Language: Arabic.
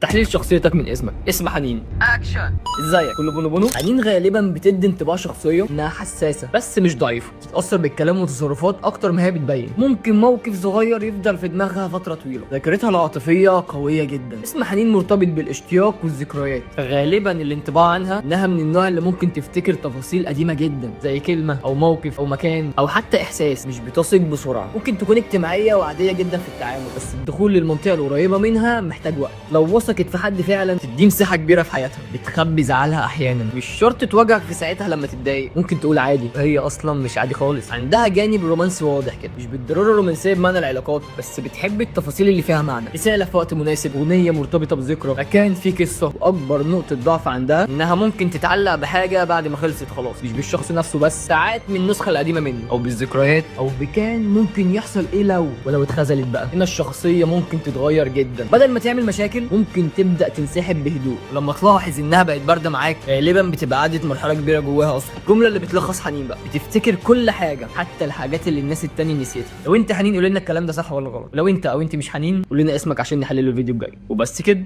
تحليل شخصيتك من اسمك. اسم حنين. اكشن. ازيك؟ كله بونو بونو. حنين غالبا بتدي انطباع شخصيه انها حساسه بس مش ضعيفه، بتتاثر بالكلام والتصرفات اكتر ما هي بتبين. ممكن موقف صغير يفضل في دماغها فتره طويله. ذاكرتها العاطفيه قويه جدا. اسم حنين مرتبط بالاشتياق والذكريات. غالبا الانطباع عنها انها من النوع اللي ممكن تفتكر تفاصيل قديمه جدا زي كلمه او موقف او مكان او حتى احساس. مش بتثق بسرعه. ممكن تكون اجتماعيه وعاديه جدا في التعامل، بس الدخول للمنطقه القريبه منها محتاج وقت. لو وثقت في حد فعلا تديه مساحه كبيره في حياتها. بتخبي زعلها احيانا، مش شرط تواجهك في ساعتها لما تتضايق. ممكن تقول عادي، هي اصلا مش عادي خالص. عندها جانب رومانسي واضح كده، مش بالضروره رومانسيه بمعنى العلاقات، بس بتحب التفاصيل اللي فيها معنى. رساله في وقت مناسب، اغنيه مرتبطه بذكرى، مكان فيه قصه. واكبر نقطه ضعف عندها انها ممكن تتعلق بحاجه بعد ما خلصت خلاص، مش بالشخص نفسه بس، ساعات من النسخه القديمه منه او بالذكريات او بكان ممكن يحصل ايه ولو اتخذلت بقى. هنا الشخصيه ممكن تتغير جدا، بدل ما تعمل مشاكل ممكن تبدا تنسحب بهدوء. ولما تلاحظ انها بقت بارده معاك غالبا بتبقى عدت مرحله كبيره جواها اصلا. الجمله اللي بتلخص حنين بقى، بتفتكر كل حاجه حتى الحاجات اللي الناس التانية نسيتها. لو انت حنين قول لنا الكلام ده صح ولا غلط. لو انت او انت مش حنين قول لنا اسمك عشان نحلل الفيديو الجاي. وبس كده.